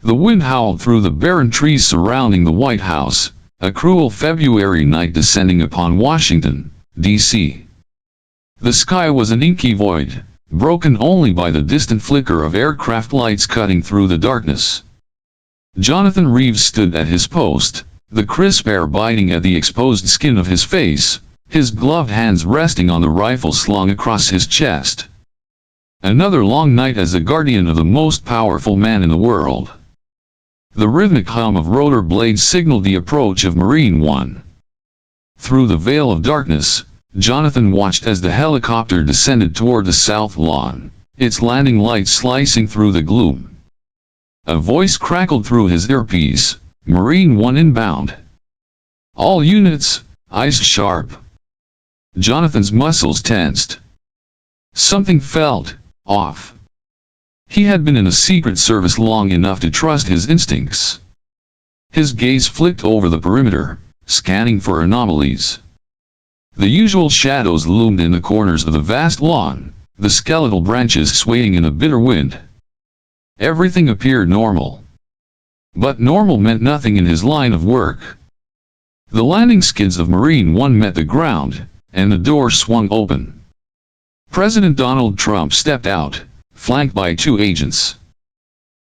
The wind howled through the barren trees surrounding the White House, a cruel February night descending upon Washington, D.C. The sky was an inky void, broken only by the distant flicker of aircraft lights cutting through the darkness. Jonathan Reeves stood at his post, the crisp air biting at the exposed skin of his face, his gloved hands resting on the rifle slung across his chest. Another long night as a guardian of the most powerful man in the world. The rhythmic hum of rotor blades signaled the approach of Marine One. Through the veil of darkness, Jonathan watched as the helicopter descended toward the south lawn, its landing lights slicing through the gloom. A voice crackled through his earpiece, "Marine One inbound. All units, eyes sharp." Jonathan's muscles tensed. Something felt off. He had been in the Secret Service long enough to trust his instincts. His gaze flicked over the perimeter, scanning for anomalies. The usual shadows loomed in the corners of the vast lawn, the skeletal branches swaying in a bitter wind. Everything appeared normal. But normal meant nothing in his line of work. The landing skids of Marine One met the ground, and the door swung open. President Donald Trump stepped out, flanked by 2 agents.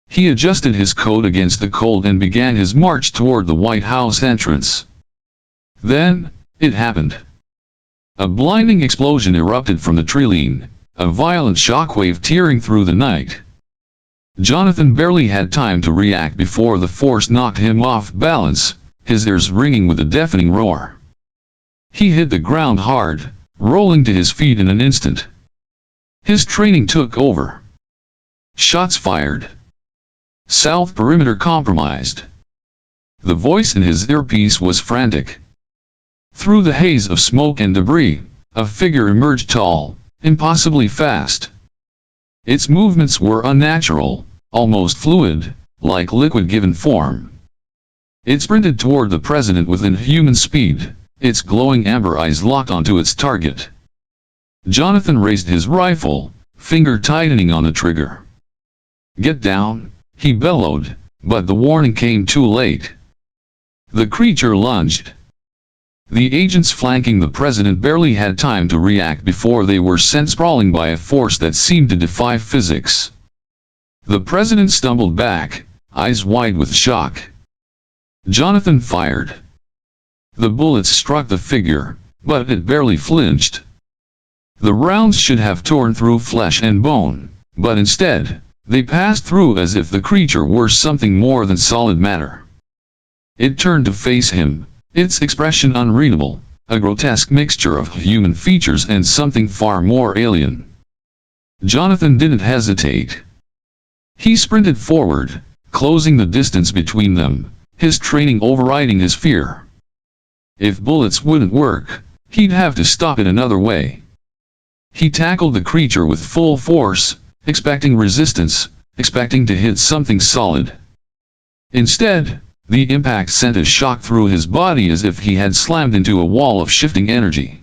He adjusted his coat against the cold and began his march toward the White House entrance. Then, it happened. A blinding explosion erupted from the tree-line, a violent shockwave tearing through the night. Jonathan barely had time to react before the force knocked him off balance, his ears ringing with a deafening roar. He hit the ground hard, rolling to his feet in an instant. His training took over. Shots fired. South perimeter compromised. The voice in his earpiece was frantic. Through the haze of smoke and debris, a figure emerged tall, impossibly fast. Its movements were unnatural, almost fluid, like liquid given form. It sprinted toward the president with inhuman speed, its glowing amber eyes locked onto its target. Jonathan raised his rifle, finger tightening on the trigger. "Get down," he bellowed, but the warning came too late. The creature lunged. The agents flanking the president barely had time to react before they were sent sprawling by a force that seemed to defy physics. The president stumbled back, eyes wide with shock. Jonathan fired. The bullets struck the figure, but it barely flinched. The rounds should have torn through flesh and bone, but instead, they passed through as if the creature were something more than solid matter. It turned to face him, its expression unreadable, a grotesque mixture of human features and something far more alien. Jonathan didn't hesitate. He sprinted forward, closing the distance between them, his training overriding his fear. If bullets wouldn't work, he'd have to stop it another way. He tackled the creature with full force, expecting resistance, expecting to hit something solid. Instead, the impact sent a shock through his body as if he had slammed into a wall of shifting energy.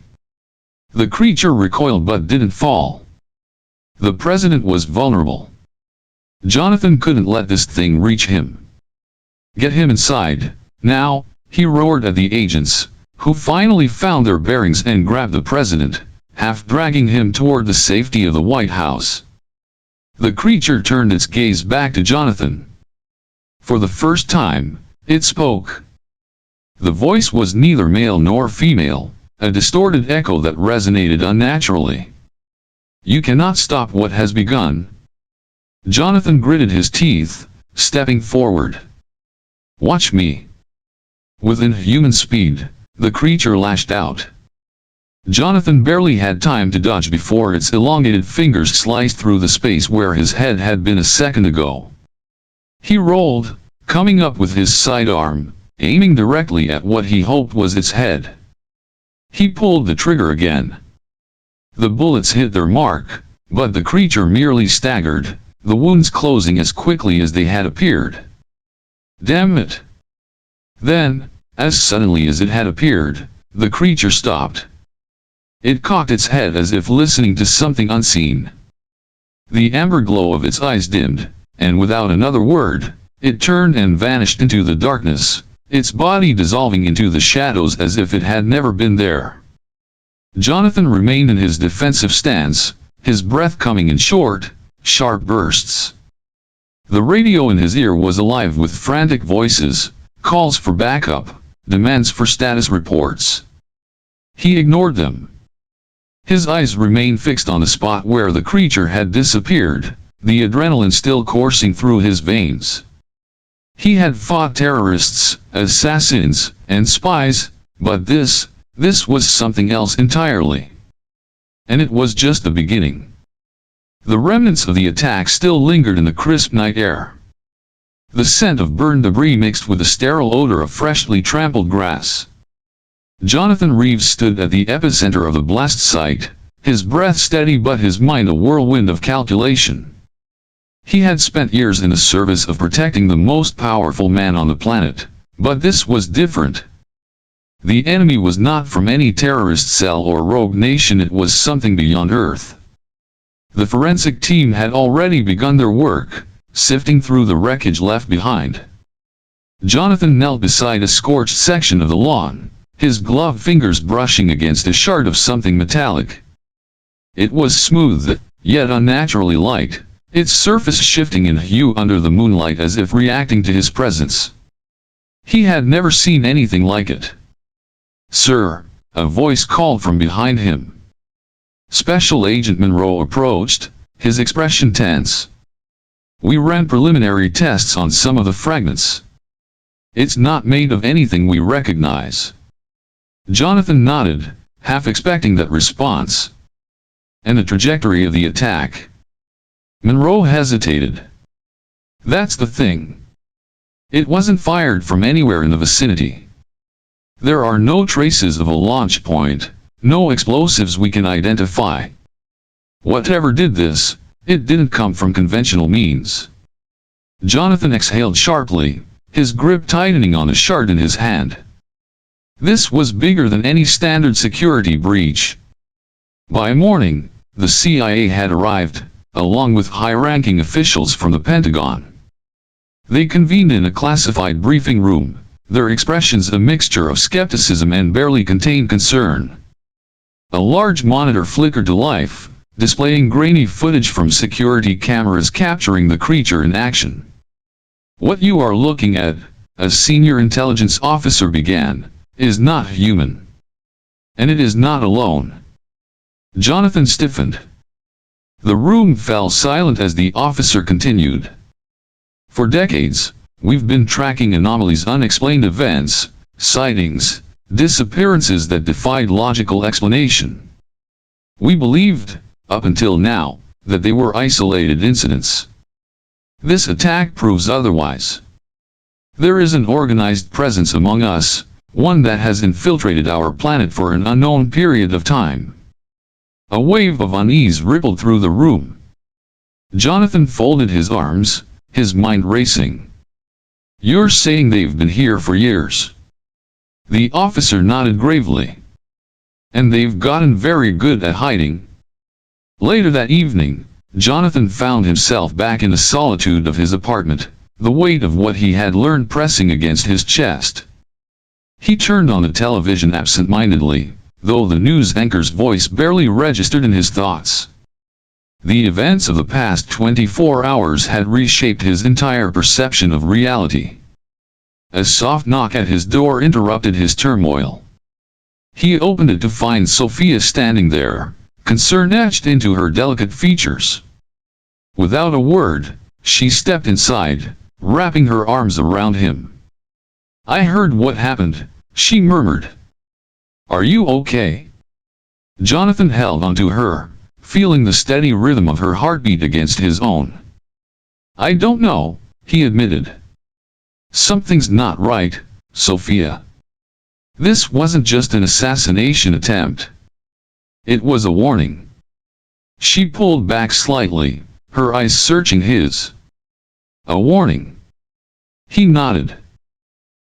The creature recoiled but didn't fall. The president was vulnerable. Jonathan couldn't let this thing reach him. "Get him inside, now," he roared at the agents, who finally found their bearings and grabbed the president, half dragging him toward the safety of the White House. The creature turned its gaze back to Jonathan. For the first time, it spoke. The voice was neither male nor female, a distorted echo that resonated unnaturally. "You cannot stop what has begun." Jonathan gritted his teeth, stepping forward. "Watch me." With inhuman speed, the creature lashed out. Jonathan barely had time to dodge before its elongated fingers sliced through the space where his head had been a second ago. He rolled, coming up with his sidearm, aiming directly at what he hoped was its head. He pulled the trigger again. The bullets hit their mark, but the creature merely staggered, the wounds closing as quickly as they had appeared. "Damn it!" Then, as suddenly as it had appeared, the creature stopped. It cocked its head as if listening to something unseen. The amber glow of its eyes dimmed, and without another word, it turned and vanished into the darkness, its body dissolving into the shadows as if it had never been there. Jonathan remained in his defensive stance, his breath coming in short, sharp bursts. The radio in his ear was alive with frantic voices, calls for backup, demands for status reports. He ignored them. His eyes remained fixed on the spot where the creature had disappeared, the adrenaline still coursing through his veins. He had fought terrorists, assassins, and spies, but this was something else entirely. And it was just the beginning. The remnants of the attack still lingered in the crisp night air. The scent of burned debris mixed with the sterile odor of freshly trampled grass. Jonathan Reeves stood at the epicenter of the blast site, his breath steady but his mind a whirlwind of calculation. He had spent years in the service of protecting the most powerful man on the planet, but this was different. The enemy was not from any terrorist cell or rogue nation, it was something beyond Earth. The forensic team had already begun their work, sifting through the wreckage left behind. Jonathan knelt beside a scorched section of the lawn, his gloved fingers brushing against a shard of something metallic. It was smooth, yet unnaturally light, its surface shifting in hue under the moonlight as if reacting to his presence. He had never seen anything like it. "Sir," a voice called from behind him. Special Agent Monroe approached, his expression tense. "We ran preliminary tests on some of the fragments. It's not made of anything we recognize." Jonathan nodded, half expecting that response. "And the trajectory of the attack?" Monroe hesitated. "That's the thing. It wasn't fired from anywhere in the vicinity. There are no traces of a launch point, no explosives we can identify. Whatever did this, it didn't come from conventional means." Jonathan exhaled sharply, his grip tightening on the shard in his hand. This was bigger than any standard security breach. By morning, the CIA had arrived, along with high-ranking officials from the Pentagon. They convened in a classified briefing room, their expressions a mixture of skepticism and barely contained concern. A large monitor flickered to life, displaying grainy footage from security cameras capturing the creature in action. "What you are looking at," a senior intelligence officer began, "is not human. And it is not alone." Jonathan stiffened. The room fell silent as the officer continued. "For decades, we've been tracking anomalies, unexplained events, sightings, disappearances that defied logical explanation. We believed, up until now, that they were isolated incidents. This attack proves otherwise. There is an organized presence among us, one that has infiltrated our planet for an unknown period of time." A wave of unease rippled through the room. Jonathan folded his arms, his mind racing. "You're saying they've been here for years?" The officer nodded gravely. "And they've gotten very good at hiding?" Later that evening, Jonathan found himself back in the solitude of his apartment, the weight of what he had learned pressing against his chest. He turned on the television absent-mindedly, though the news anchor's voice barely registered in his thoughts. The events of the past 24 hours had reshaped his entire perception of reality. A soft knock at his door interrupted his turmoil. He opened it to find Sophia standing there, concern etched into her delicate features. Without a word, she stepped inside, wrapping her arms around him. "I heard what happened," she murmured. "Are you okay?" Jonathan held onto her, feeling the steady rhythm of her heartbeat against his own. "I don't know," he admitted. "Something's not right, Sophia. This wasn't just an assassination attempt. It was a warning." She pulled back slightly, her eyes searching his. "A warning?" He nodded.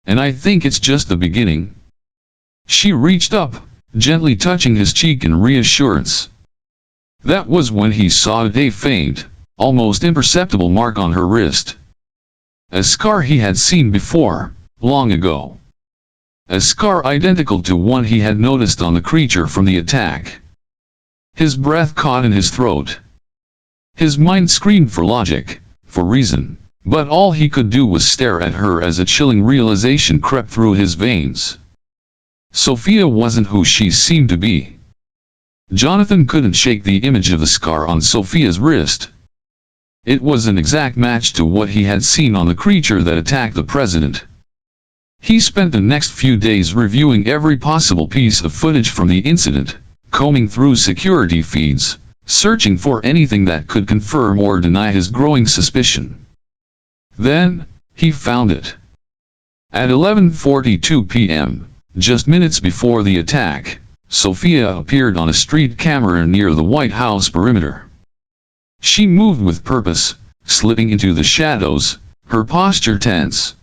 "And I think it's just the beginning." She reached up, gently touching his cheek in reassurance. That was when he saw a faint, almost imperceptible mark on her wrist. A scar he had seen before, long ago. A scar identical to one he had noticed on the creature from the attack. His breath caught in his throat. His mind screamed for logic, for reason, but all he could do was stare at her as a chilling realization crept through his veins. Sophia wasn't who she seemed to be. Jonathan couldn't shake the image of the scar on Sophia's wrist. It was an exact match to what he had seen on the creature that attacked the president. He spent the next few days reviewing every possible piece of footage from the incident, combing through security feeds, searching for anything that could confirm or deny his growing suspicion. Then, he found it. At 11:42 p.m., just minutes before the attack, Sophia appeared on a street camera near the White House perimeter. She moved with purpose, slipping into the shadows, her posture tense.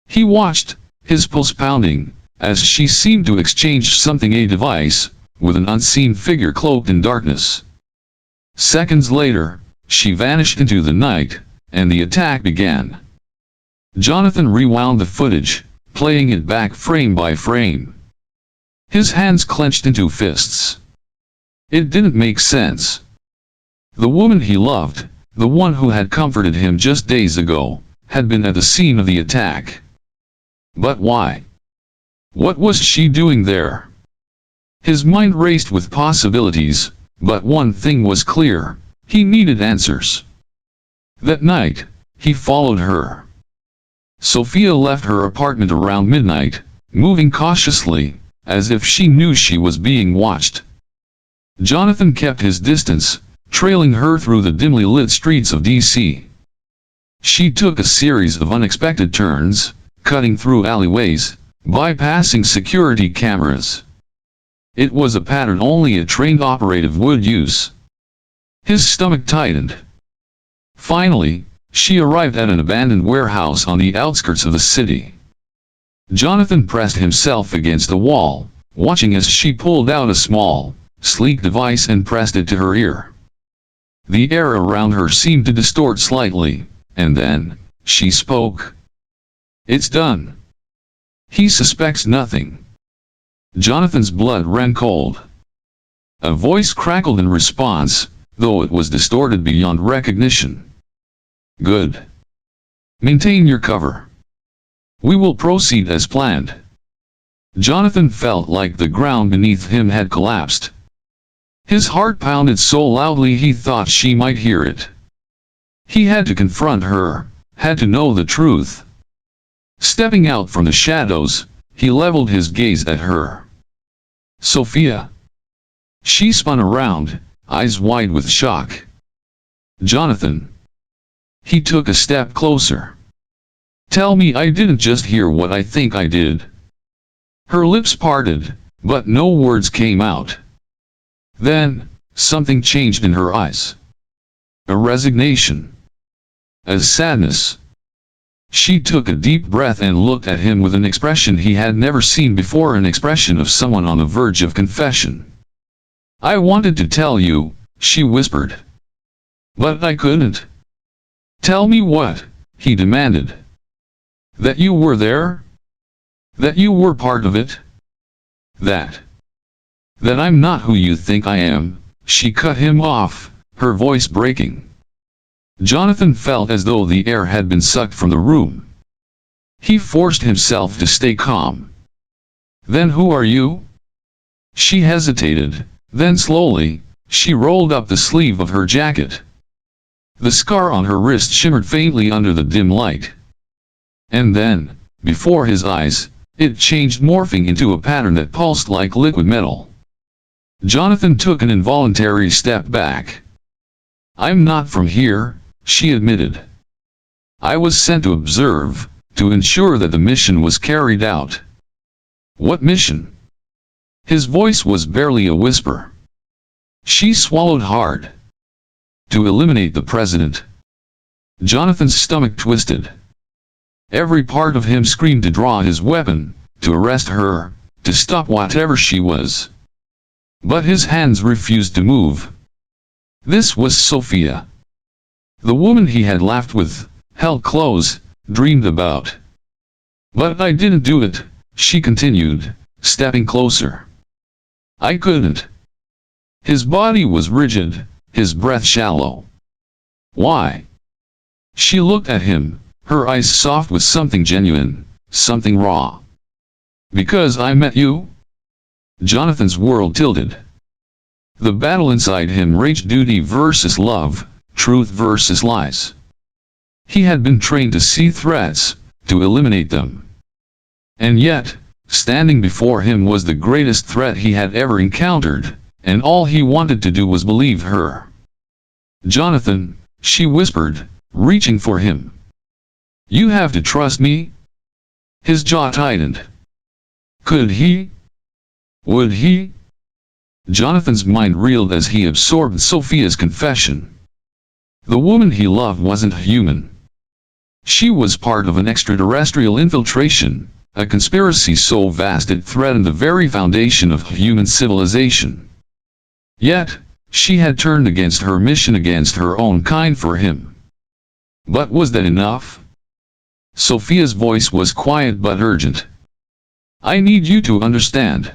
He watched, his pulse pounding, as she seemed to exchange something, a device, with an unseen figure cloaked in darkness. Seconds later, she vanished into the night, and the attack began. Jonathan rewound the footage, playing it back frame by frame. His hands clenched into fists. It didn't make sense. The woman he loved, the one who had comforted him just days ago, had been at the scene of the attack. But why? What was she doing there? His mind raced with possibilities, but one thing was clear: he needed answers. That night, he followed her. Sophia left her apartment around midnight, moving cautiously, as if she knew she was being watched. Jonathan kept his distance, trailing her through the dimly lit streets of D.C. She took a series of unexpected turns, cutting through alleyways, bypassing security cameras. It was a pattern only a trained operative would use. His stomach tightened. Finally, she arrived at an abandoned warehouse on the outskirts of the city. Jonathan pressed himself against the wall, watching as she pulled out a small, sleek device and pressed it to her ear. The air around her seemed to distort slightly, and then, she spoke. "It's done. He suspects nothing." Jonathan's blood ran cold. A voice crackled in response, though it was distorted beyond recognition. "Good. Maintain your cover. We will proceed as planned." Jonathan felt like the ground beneath him had collapsed. His heart pounded so loudly he thought she might hear it. He had to confront her, had to know the truth. Stepping out from the shadows, he leveled his gaze at her. "Sophia." She spun around, eyes wide with shock. "Jonathan." He took a step closer. "Tell me I didn't just hear what I think I did." Her lips parted, but no words came out. Then, something changed in her eyes. A resignation. A sadness. She took a deep breath and looked at him with an expression he had never seen before, an expression of someone on the verge of confession. "I wanted to tell you," she whispered. "But I couldn't." "Tell me what?" he demanded. "That you were there? That you were part of it? That I'm not who you think I am," she cut him off, her voice breaking. Jonathan felt as though the air had been sucked from the room. He forced himself to stay calm. "Then who are you?" She hesitated, then slowly, she rolled up the sleeve of her jacket. The scar on her wrist shimmered faintly under the dim light. And then, before his eyes, it changed, morphing into a pattern that pulsed like liquid metal. Jonathan took an involuntary step back. "I'm not from here," she admitted. "I was sent to observe, to ensure that the mission was carried out." "What mission?" His voice was barely a whisper. She swallowed hard. "To eliminate the president." Jonathan's stomach twisted. Every part of him screamed to draw his weapon, to arrest her, to stop whatever she was. But his hands refused to move. This was Sophia. The woman he had laughed with, held close, dreamed about. But I didn't do it, she continued, stepping closer. I couldn't. His body was rigid, his breath shallow. Why? She looked at him, her eyes soft with something genuine, something raw. Because I met you? Jonathan's world tilted. The battle inside him raged: duty versus love, truth versus lies. He had been trained to see threats, to eliminate them. And yet, standing before him was the greatest threat he had ever encountered, and all he wanted to do was believe her. Jonathan, she whispered, reaching for him. You have to trust me? His jaw tightened. Could he? Would he? Jonathan's mind reeled as he absorbed Sophia's confession. The woman he loved wasn't human. She was part of an extraterrestrial infiltration, a conspiracy so vast it threatened the very foundation of human civilization. Yet, she had turned against her mission, against her own kind, for him. But was that enough? Sophia's voice was quiet but urgent. I need you to understand.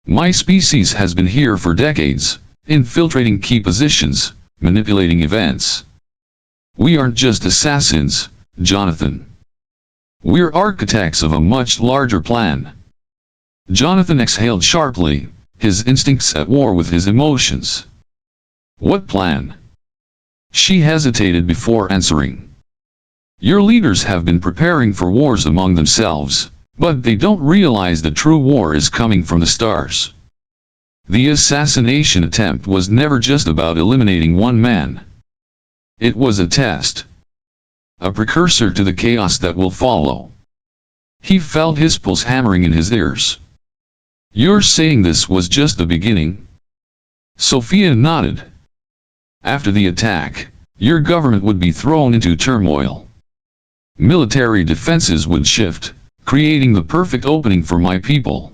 My species has been here for decades, infiltrating key positions, manipulating events. We aren't just assassins, Jonathan. We're architects of a much larger plan. Jonathan exhaled sharply, his instincts at war with his emotions. What plan? She hesitated before answering. Your leaders have been preparing for wars among themselves, but they don't realize the true war is coming from the stars. The assassination attempt was never just about eliminating one man. It was a test. A precursor to the chaos that will follow. He felt his pulse hammering in his ears. You're saying this was just the beginning? Sophia nodded. After the attack, your government would be thrown into turmoil. Military defenses would shift, creating the perfect opening for my people.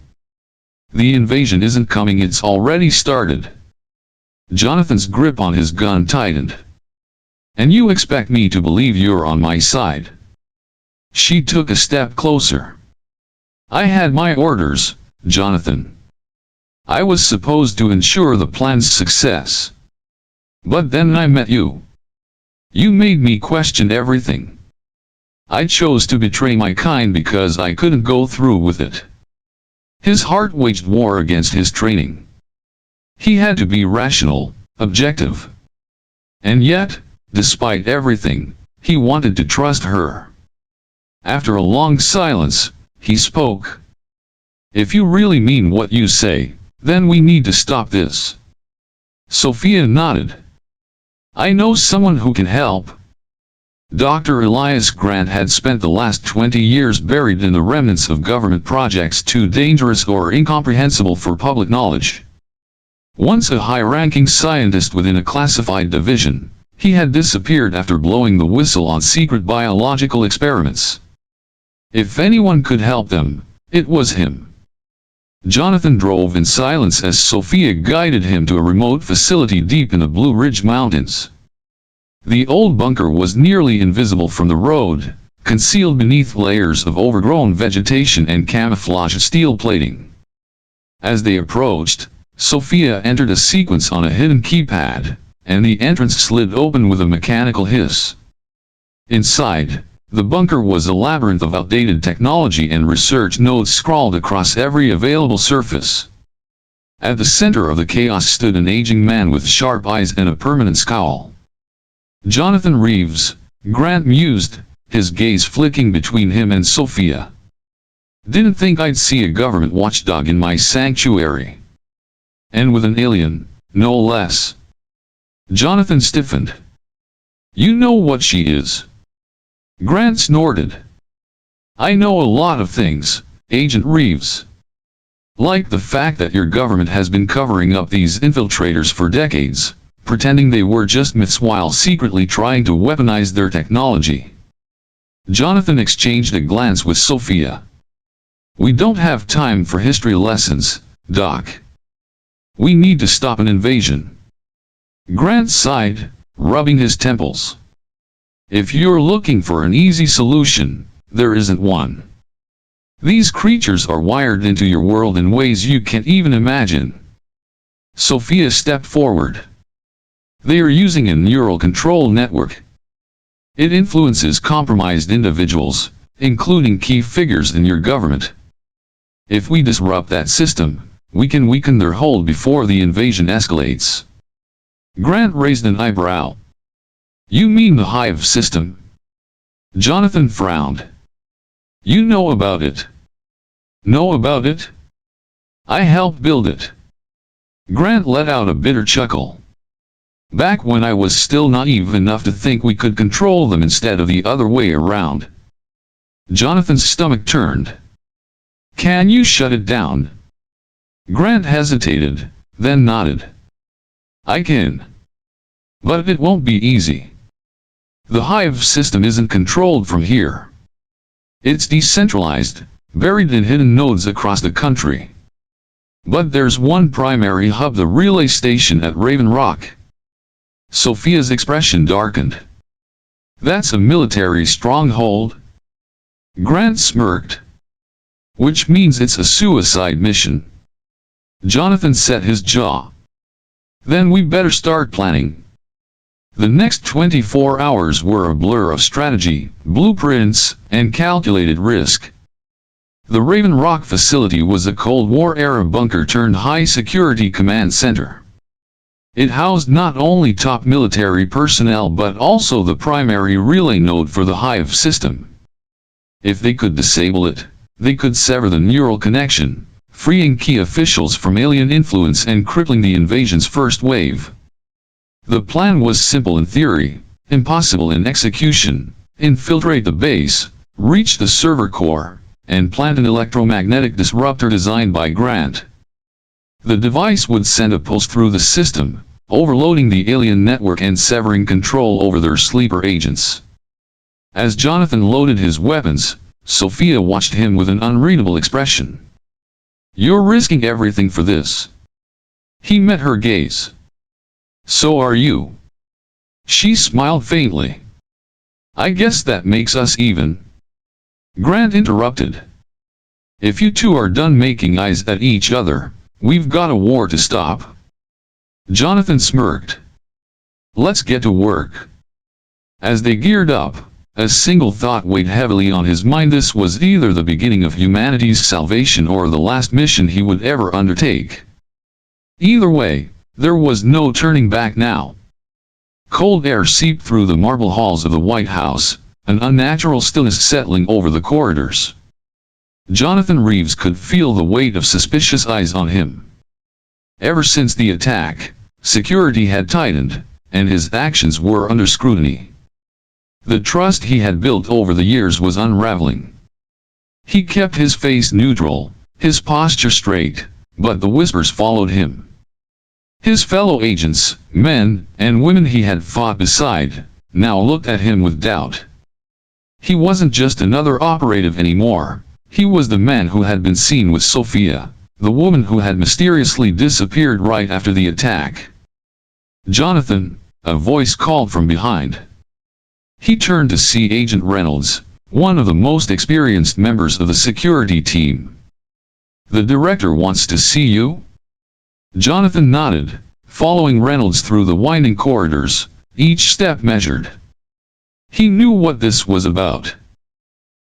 The invasion isn't coming, it's already started. Jonathan's grip on his gun tightened. And you expect me to believe you're on my side? She took a step closer. I had my orders, Jonathan. I was supposed to ensure the plan's success. But then I met you. You made me question everything. I chose to betray my kind because I couldn't go through with it. His heart waged war against his training. He had to be rational, objective. And yet, despite everything, he wanted to trust her. After a long silence, he spoke. If you really mean what you say, then we need to stop this. Sophia nodded. I know someone who can help. Dr. Elias Grant had spent the last 20 years buried in the remnants of government projects too dangerous or incomprehensible for public knowledge. Once a high-ranking scientist within a classified division, he had disappeared after blowing the whistle on secret biological experiments. If anyone could help them, it was him. Jonathan drove in silence as Sophia guided him to a remote facility deep in the Blue Ridge Mountains. The old bunker was nearly invisible from the road, concealed beneath layers of overgrown vegetation and camouflage steel plating. As they approached, Sophia entered a sequence on a hidden keypad, and the entrance slid open with a mechanical hiss. Inside, the bunker was a labyrinth of outdated technology and research notes scrawled across every available surface. At the center of the chaos stood an aging man with sharp eyes and a permanent scowl. Jonathan Reeves, Grant mused, his gaze flicking between him and Sophia. Didn't think I'd see a government watchdog in my sanctuary. And with an alien, no less. Jonathan stiffened. You know what she is? Grant snorted. I know a lot of things, Agent Reeves. Like the fact that your government has been covering up these infiltrators for decades, pretending they were just myths while secretly trying to weaponize their technology. Jonathan exchanged a glance with Sophia. We don't have time for history lessons, Doc. We need to stop an invasion. Grant sighed, rubbing his temples. If you're looking for an easy solution, there isn't one. These creatures are wired into your world in ways you can't even imagine. Sophia stepped forward. They are using a neural control network. It influences compromised individuals, including key figures in your government. If we disrupt that system, we can weaken their hold before the invasion escalates. Grant raised an eyebrow. You mean the HYF system? Jonathan frowned. You know about it. Know about it? I helped build it. Grant let out a bitter chuckle. Back when I was still naive enough to think we could control them instead of the other way around. Jonathan's stomach turned. Can you shut it down? Grant hesitated, then nodded. I can. But it won't be easy. The HYF system isn't controlled from here. It's decentralized, buried in hidden nodes across the country. But there's one primary hub, the relay station at Raven Rock. Sophia's expression darkened. That's a military stronghold? Grant smirked. Which means it's a suicide mission. Jonathan set his jaw. Then we better start planning. The next 24 hours were a blur of strategy, blueprints, and calculated risk. The Raven Rock facility was a Cold War-era bunker turned high-security command center. It housed not only top military personnel but also the primary relay node for the HYF system. If they could disable it, they could sever the neural connection, freeing key officials from alien influence and crippling the invasion's first wave. The plan was simple in theory, impossible in execution: infiltrate the base, reach the server core, and plant an electromagnetic disruptor designed by Grant. The device would send a pulse through the system, overloading the alien network and severing control over their sleeper agents. As Jonathan loaded his weapons, Sophia watched him with an unreadable expression. You're risking everything for this. He met her gaze. So are you. She smiled faintly. I guess that makes us even. Grant interrupted. If you two are done making eyes at each other, we've got a war to stop. Jonathan smirked. Let's get to work. As they geared up, a single thought weighed heavily on his mind. This was either the beginning of humanity's salvation or the last mission he would ever undertake. Either way, there was no turning back now. Cold air seeped through the marble halls of the White House, an unnatural stillness settling over the corridors. Jonathan Reeves could feel the weight of suspicious eyes on him. Ever since the attack, security had tightened, and his actions were under scrutiny. The trust he had built over the years was unraveling. He kept his face neutral, his posture straight, but the whispers followed him. His fellow agents, men and women he had fought beside, now looked at him with doubt. He wasn't just another operative anymore. He was the man who had been seen with Sophia, the woman who had mysteriously disappeared right after the attack. Jonathan, a voice called from behind. He turned to see Agent Reynolds, one of the most experienced members of the security team. The director wants to see you? Jonathan nodded, following Reynolds through the winding corridors, each step measured. He knew what this was about.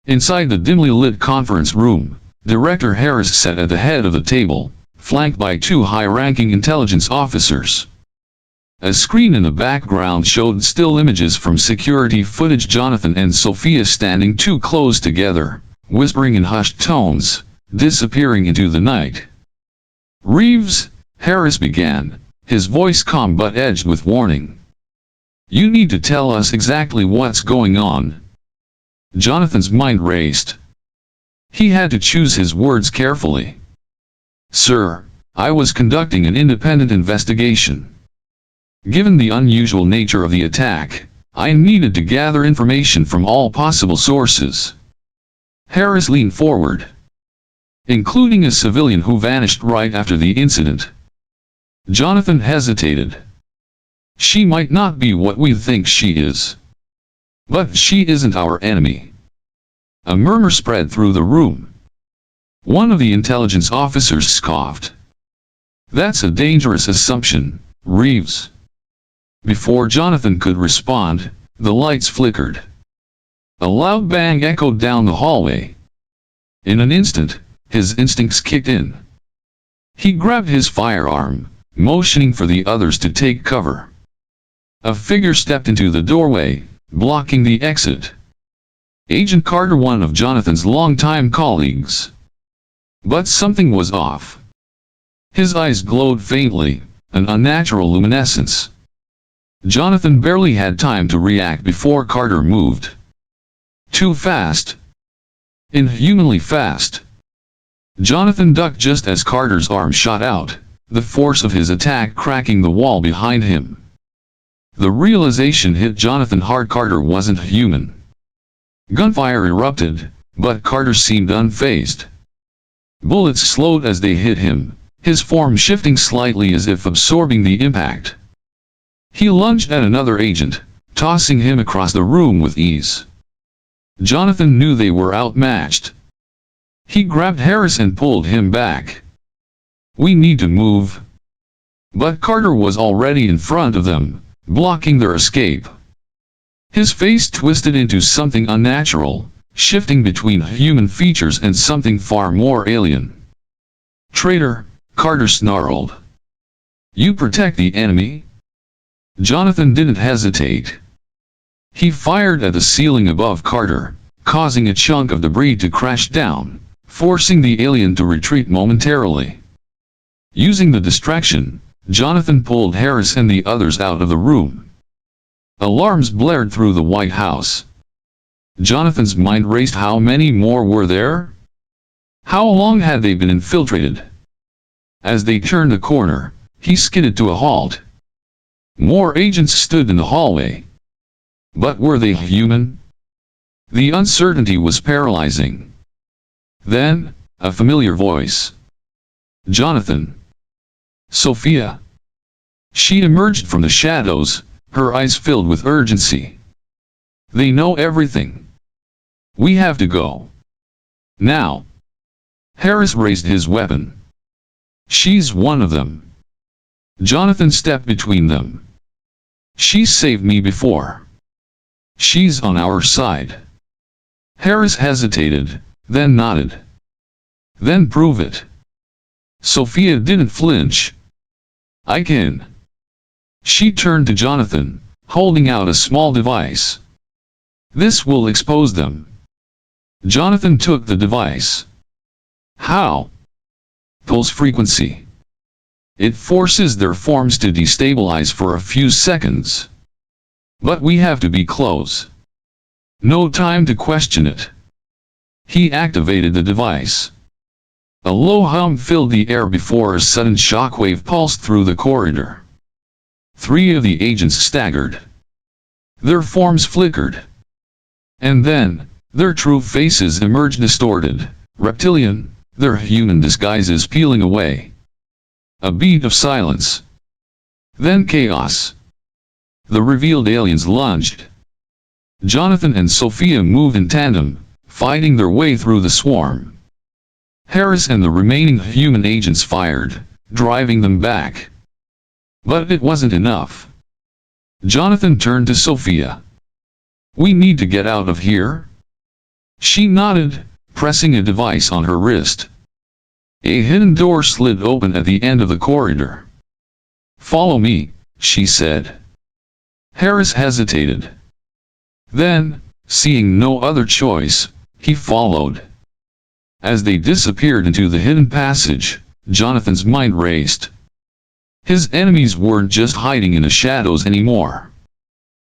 Inside the dimly lit conference room, Director Harris sat at the head of the table, flanked by two high-ranking intelligence officers. A screen in the background showed still images from security footage. Jonathan and Sophia standing too close together, whispering in hushed tones, disappearing into the night. Reeves, Harris began, his voice calm but edged with warning. You need to tell us exactly what's going on. Jonathan's mind raced. He had to choose his words carefully. Sir, I was conducting an independent investigation. Given the unusual nature of the attack, I needed to gather information from all possible sources. Harris leaned forward. Including a civilian who vanished right after the incident. Jonathan hesitated. She might not be what we think she is. But she isn't our enemy. A murmur spread through the room. One of the intelligence officers scoffed. That's a dangerous assumption, Reeves. Before Jonathan could respond, the lights flickered. A loud bang echoed down the hallway. In an instant, his instincts kicked in. He grabbed his firearm, motioning for the others to take cover. A figure stepped into the doorway, blocking the exit. Agent Carter, one of Jonathan's longtime colleagues. But something was off. His eyes glowed faintly, an unnatural luminescence. Jonathan barely had time to react before Carter moved. Too fast. Inhumanly fast. Jonathan ducked just as Carter's arm shot out, the force of his attack cracking the wall behind him. The realization hit Jonathan hard. Carter wasn't human. Gunfire erupted, but Carter seemed unfazed. Bullets slowed as they hit him, his form shifting slightly as if absorbing the impact. He lunged at another agent, tossing him across the room with ease. Jonathan knew they were outmatched. He grabbed Harris and pulled him back. We need to move. But Carter was already in front of them, blocking their escape. His face twisted into something unnatural, shifting between human features and something far more alien. Traitor, Carter snarled. You protect the enemy? Jonathan didn't hesitate. He fired at the ceiling above Carter, causing a chunk of debris to crash down, forcing the alien to retreat momentarily. Using the distraction, Jonathan pulled Harris and the others out of the room. Alarms blared through the White House. Jonathan's mind raced. How many more were there? How long had they been infiltrated? As they turned the corner, he skidded to a halt. More agents stood in the hallway. But were they human? The uncertainty was paralyzing. Then, a familiar voice. Jonathan. Sophia. She emerged from the shadows, her eyes filled with urgency. They know everything. We have to go. Now. Harris raised his weapon. She's one of them. Jonathan stepped between them. She's saved me before. She's on our side. Harris hesitated, then nodded. Then prove it. Sophia didn't flinch. I can. She turned to Jonathan, holding out a small device. This will expose them. Jonathan took the device. How? Pulse frequency. It forces their forms to destabilize for a few seconds. But we have to be close. No time to question it. He activated the device. A low hum filled the air before a sudden shockwave pulsed through the corridor. 3 of the agents staggered. Their forms flickered. And then, their true faces emerged distorted, reptilian, their human disguises peeling away. A beat of silence. Then chaos. The revealed aliens lunged. Jonathan and Sophia moved in tandem, fighting their way through the swarm. Harris and the remaining human agents fired, driving them back. But it wasn't enough. Jonathan turned to Sophia. We need to get out of here. She nodded, pressing a device on her wrist. A hidden door slid open at the end of the corridor. Follow me, she said. Harris hesitated. Then, seeing no other choice, he followed. As they disappeared into the hidden passage, Jonathan's mind raced. His enemies weren't just hiding in the shadows anymore.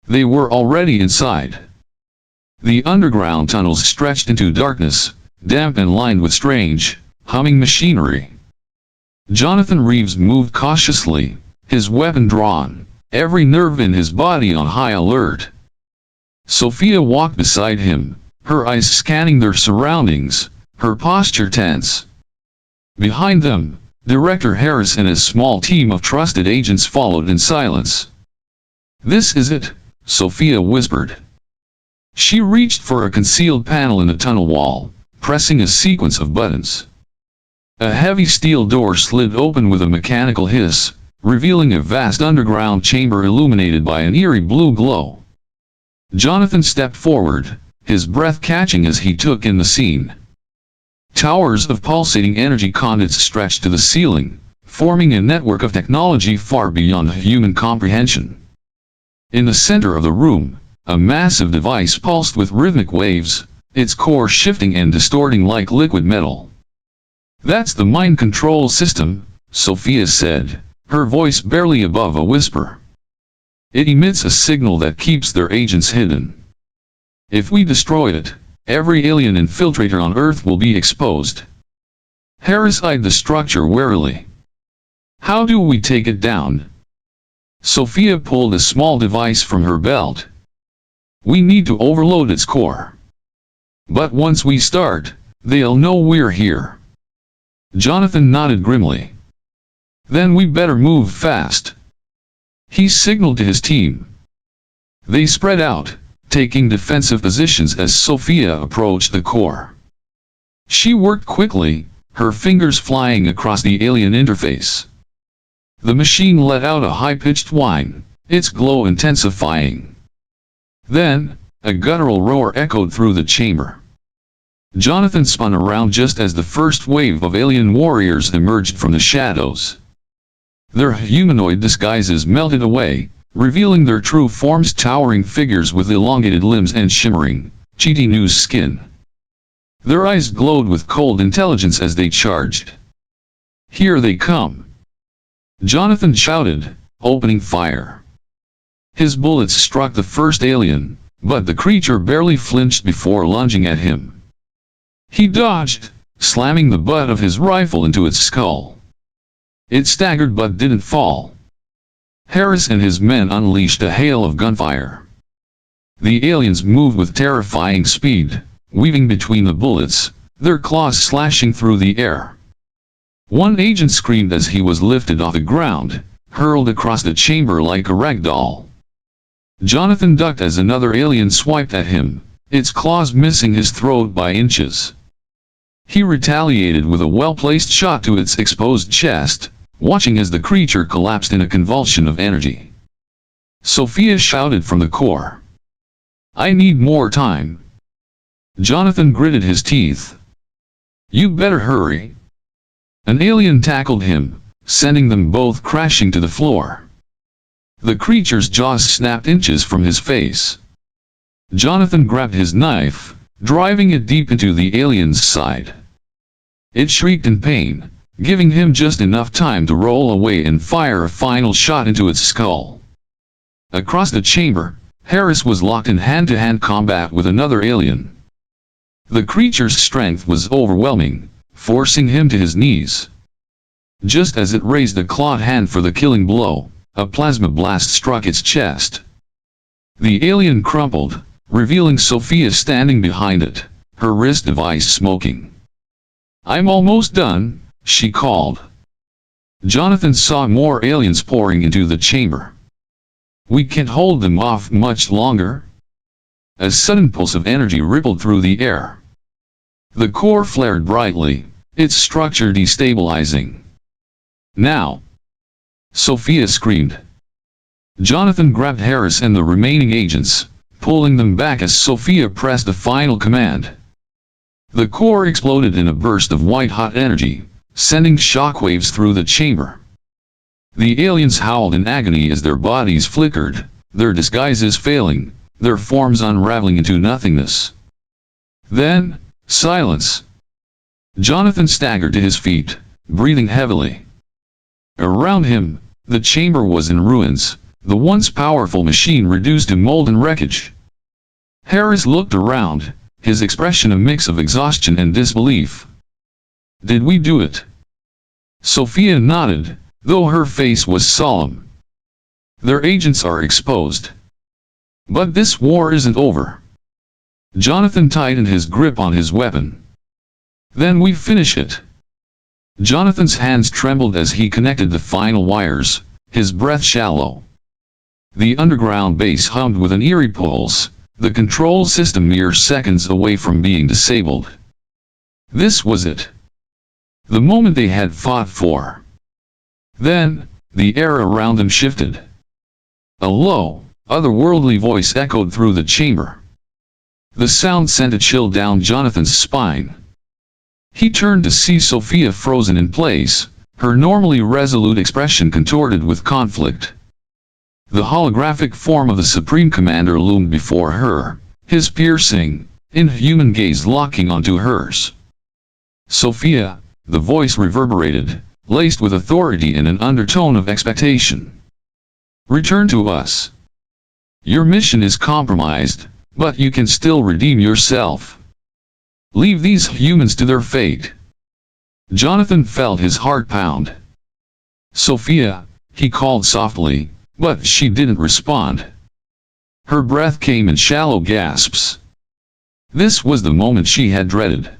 They were already inside. The underground tunnels stretched into darkness, damp and lined with strange, humming machinery. Jonathan Reeves moved cautiously, his weapon drawn, every nerve in his body on high alert. Sophia walked beside him, her eyes scanning their surroundings, her posture tense. Behind them, Director Harris and his small team of trusted agents followed in silence. This is it, Sophia whispered. She reached for a concealed panel in the tunnel wall, pressing a sequence of buttons. A heavy steel door slid open with a mechanical hiss, revealing a vast underground chamber illuminated by an eerie blue glow. Jonathan stepped forward, his breath catching as he took in the scene. Towers of pulsating energy conduits stretched to the ceiling, forming a network of technology far beyond human comprehension. In the center of the room, a massive device pulsed with rhythmic waves, its core shifting and distorting like liquid metal. "That's the mind control system," Sophia said, her voice barely above a whisper. "It emits a signal that keeps their agents hidden. If we destroy it, every alien infiltrator on Earth will be exposed." Harris eyed the structure warily. "How do we take it down?" Sophia pulled a small device from her belt. "We need to overload its core. But once we start, they'll know we're here." Jonathan nodded grimly. "Then we better move fast." He signaled to his team. They spread out, taking defensive positions as Sophia approached the core. She worked quickly, her fingers flying across the alien interface. The machine let out a high-pitched whine, its glow intensifying. Then, a guttural roar echoed through the chamber. Jonathan spun around just as the first wave of alien warriors emerged from the shadows. Their humanoid disguises melted away, revealing their true forms, towering figures with elongated limbs and shimmering, chitinous skin. Their eyes glowed with cold intelligence as they charged. "Here they come!" Jonathan shouted, opening fire. His bullets struck the first alien, but the creature barely flinched before lunging at him. He dodged, slamming the butt of his rifle into its skull. It staggered but didn't fall. Harris and his men unleashed a hail of gunfire. The aliens moved with terrifying speed, weaving between the bullets, their claws slashing through the air. One agent screamed as he was lifted off the ground, hurled across the chamber like a rag doll. Jonathan ducked as another alien swiped at him, its claws missing his throat by inches. He retaliated with a well-placed shot to its exposed chest, watching as the creature collapsed in a convulsion of energy. Sophia shouted from the core. "I need more time." Jonathan gritted his teeth. "You better hurry." An alien tackled him, sending them both crashing to the floor. The creature's jaws snapped inches from his face. Jonathan grabbed his knife, driving it deep into the alien's side. It shrieked in pain, giving him just enough time to roll away and fire a final shot into its skull. Across the chamber, Harris was locked in hand-to-hand combat with another alien. The creature's strength was overwhelming, forcing him to his knees. Just as it raised a clawed hand for the killing blow, a plasma blast struck its chest. The alien crumpled, revealing Sophia standing behind it, her wrist device smoking. "I'm almost done," she called. Jonathan saw more aliens pouring into the chamber. "We can't hold them off much longer." A sudden pulse of energy rippled through the air. The core flared brightly, its structure destabilizing. "Now!" Sophia screamed. Jonathan grabbed Harris and the remaining agents, pulling them back as Sophia pressed the final command. The core exploded in a burst of white-hot energy, sending shockwaves through the chamber. The aliens howled in agony as their bodies flickered, their disguises failing, their forms unraveling into nothingness. Then, silence. Jonathan staggered to his feet, breathing heavily. Around him, the chamber was in ruins, the once powerful machine reduced to molten wreckage. Harris looked around, his expression a mix of exhaustion and disbelief. "Did we do it?" Sophia nodded, though her face was solemn. "Their agents are exposed. But this war isn't over." Jonathan tightened his grip on his weapon. "Then we finish it." Jonathan's hands trembled as he connected the final wires, his breath shallow. The underground base hummed with an eerie pulse, the control system mere seconds away from being disabled. This was it. The moment they had fought for. Then, the air around them shifted. A low, otherworldly voice echoed through the chamber. The sound sent a chill down Jonathan's spine. He turned to see Sophia frozen in place, her normally resolute expression contorted with conflict. The holographic form of the Supreme Commander loomed before her, his piercing, inhuman gaze locking onto hers. Sophia, the voice reverberated, laced with authority and an undertone of expectation. Return to us. Your mission is compromised, but you can still redeem yourself. Leave these humans to their fate. Jonathan felt his heart pound. Sophia, he called softly, but she didn't respond. Her breath came in shallow gasps. This was the moment she had dreaded.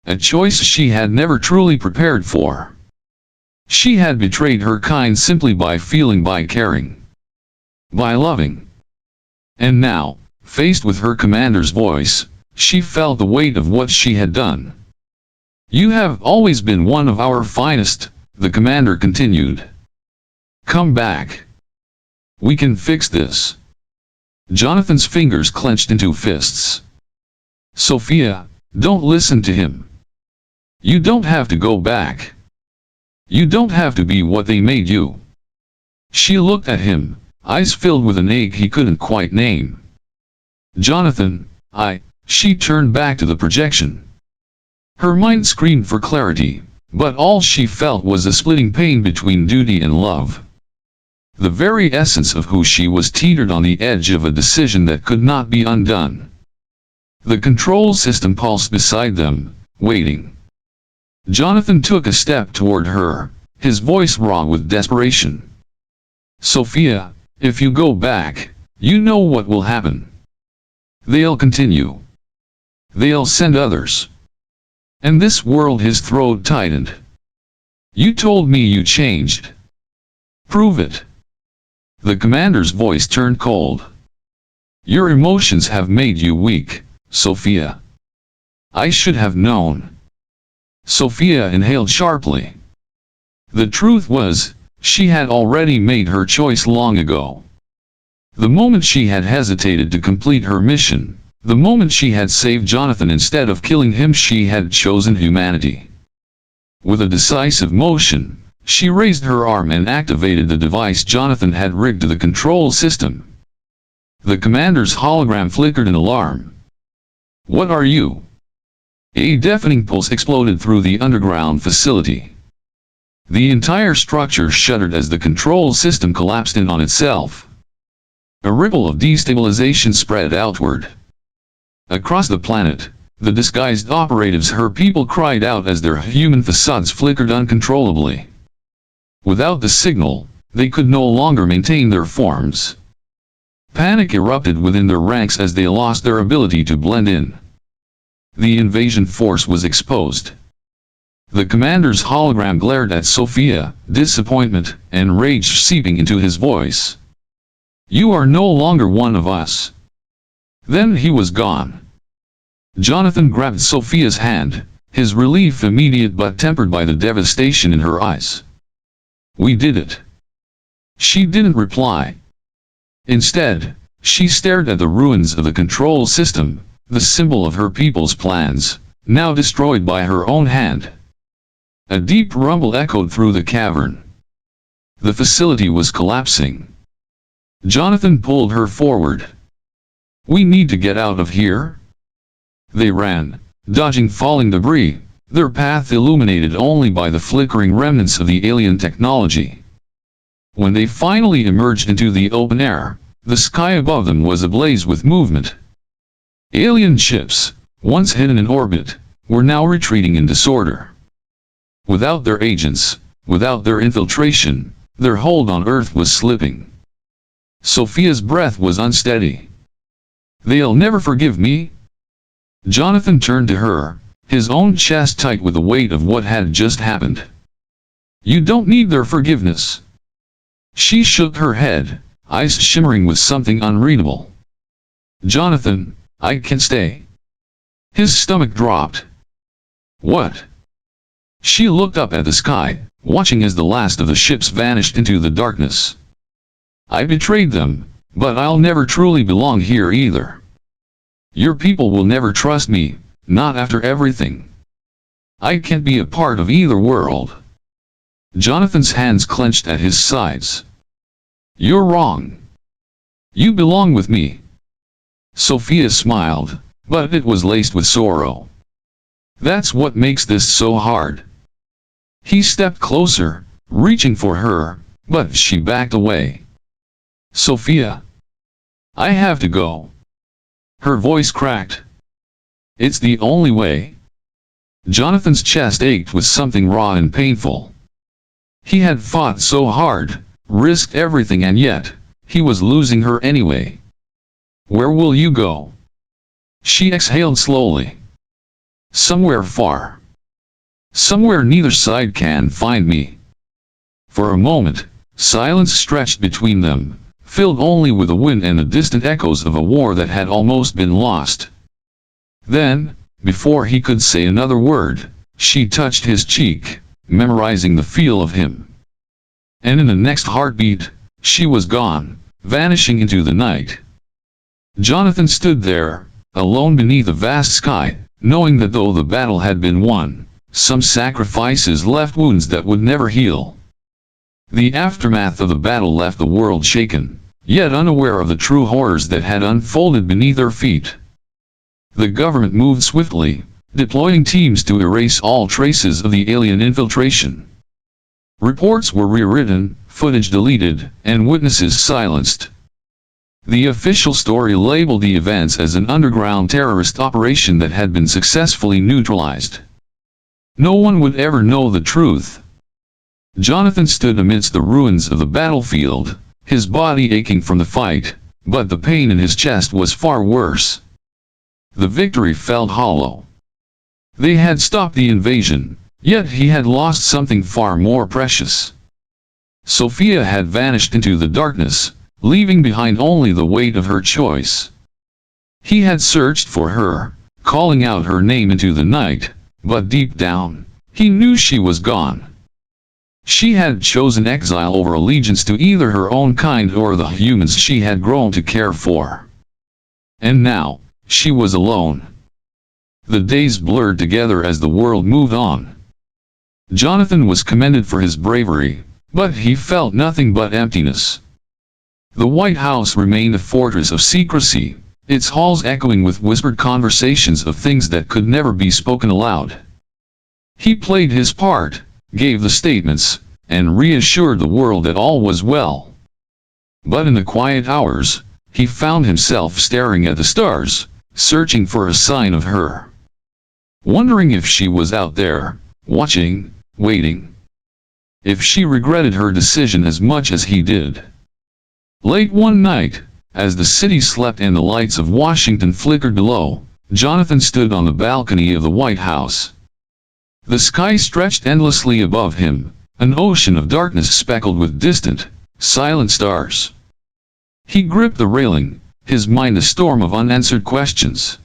A choice she had never truly prepared for. She had betrayed her kind simply by feeling, by caring, by loving. And now, faced with her commander's voice, she felt the weight of what she had done. You have always been one of our finest, the commander continued. Come back. We can fix this. Jonathan's fingers clenched into fists. Sophia, don't listen to him. You don't have to go back. You don't have to be what they made you. She looked at him, eyes filled with an ache he couldn't quite name. Jonathan, she turned back to the projection. Her mind screamed for clarity, but all she felt was a splitting pain between duty and love. The very essence of who she was teetered on the edge of a decision that could not be undone. The control system pulsed beside them, waiting. Jonathan took a step toward her, his voice raw with desperation. Sophia, if you go back, you know what will happen. They'll continue. They'll send others. And this world, his throat tightened. You told me you changed. Prove it. The commander's voice turned cold. Your emotions have made you weak, Sophia. I should have known. Sophia inhaled sharply. The truth was, she had already made her choice long ago. The moment she had hesitated to complete her mission, the moment she had saved Jonathan instead of killing him, she had chosen humanity. With a decisive motion, she raised her arm and activated the device Jonathan had rigged to the control system. The commander's hologram flickered in alarm. What are you? A deafening pulse exploded through the underground facility. The entire structure shuddered as the control system collapsed in on itself. A ripple of destabilization spread outward. Across the planet, the disguised operatives, her people, cried out as their human facades flickered uncontrollably. Without the signal, they could no longer maintain their forms. Panic erupted within their ranks as they lost their ability to blend in. The invasion force was exposed. The commander's hologram glared at Sophia, disappointment and rage seeping into his voice. You are no longer one of us. Then he was gone. Jonathan grabbed Sophia's hand, his relief immediate but tempered by the devastation in her eyes. We did it. She didn't reply. Instead, she stared at the ruins of the control system, the symbol of her people's plans, now destroyed by her own hand. A deep rumble echoed through the cavern. The facility was collapsing. Jonathan pulled her forward. We need to get out of here. They ran, dodging falling debris, their path illuminated only by the flickering remnants of the alien technology. When they finally emerged into the open air, the sky above them was ablaze with movement. Alien ships, once hidden in orbit, were now retreating in disorder. Without their agents, without their infiltration, their hold on Earth was slipping. Sophia's breath was unsteady. They'll never forgive me? Jonathan turned to her, his own chest tight with the weight of what had just happened. You don't need their forgiveness. She shook her head, eyes shimmering with something unreadable. Jonathan, I can stay." His stomach dropped. "What?" She looked up at the sky, watching as the last of the ships vanished into the darkness. "I betrayed them, but I'll never truly belong here either. Your people will never trust me, not after everything. I can't be a part of either world." Jonathan's hands clenched at his sides. "You're wrong. You belong with me." Sophia smiled, but it was laced with sorrow. "That's what makes this so hard." He stepped closer, reaching for her, but she backed away. "Sophia, I have to go." Her voice cracked. "It's the only way." Jonathan's chest ached with something raw and painful. He had fought so hard, risked everything, and yet, he was losing her anyway. "Where will you go?" She exhaled slowly. "Somewhere far. Somewhere neither side can find me." For a moment, silence stretched between them, filled only with the wind and the distant echoes of a war that had almost been lost. Then, before he could say another word, she touched his cheek, memorizing the feel of him. And in the next heartbeat, she was gone, vanishing into the night. Jonathan stood there, alone beneath a vast sky, knowing that though the battle had been won, some sacrifices left wounds that would never heal. The aftermath of the battle left the world shaken, yet unaware of the true horrors that had unfolded beneath their feet. The government moved swiftly, deploying teams to erase all traces of the alien infiltration. Reports were rewritten, footage deleted, and witnesses silenced. The official story labeled the events as an underground terrorist operation that had been successfully neutralized. No one would ever know the truth. Jonathan stood amidst the ruins of the battlefield, his body aching from the fight, but the pain in his chest was far worse. The victory felt hollow. They had stopped the invasion, yet he had lost something far more precious. Sophia had vanished into the darkness, leaving behind only the weight of her choice. He had searched for her, calling out her name into the night, but deep down, he knew she was gone. She had chosen exile over allegiance to either her own kind or the humans she had grown to care for. And now, she was alone. The days blurred together as the world moved on. Jonathan was commended for his bravery, but he felt nothing but emptiness. The White House remained a fortress of secrecy, its halls echoing with whispered conversations of things that could never be spoken aloud. He played his part, gave the statements, and reassured the world that all was well. But in the quiet hours, he found himself staring at the stars, searching for a sign of her. Wondering if she was out there, watching, waiting. If she regretted her decision as much as he did. Late one night, as the city slept and the lights of Washington flickered below, Jonathan stood on the balcony of the White House. The sky stretched endlessly above him, an ocean of darkness speckled with distant, silent stars. He gripped the railing, his mind a storm of unanswered questions.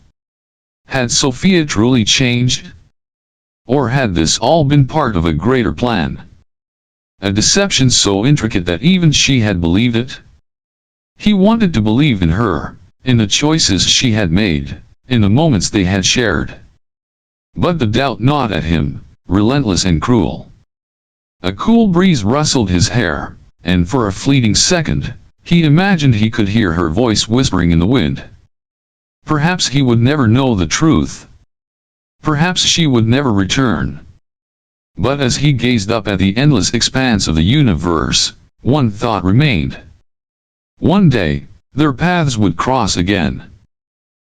Had Sophia truly changed? Or had this all been part of a greater plan? A deception so intricate that even she had believed it? He wanted to believe in her, in the choices she had made, in the moments they had shared. But the doubt gnawed at him, relentless and cruel. A cool breeze rustled his hair, and for a fleeting second, he imagined he could hear her voice whispering in the wind. Perhaps he would never know the truth. Perhaps she would never return. But as he gazed up at the endless expanse of the universe, one thought remained. One day, their paths would cross again.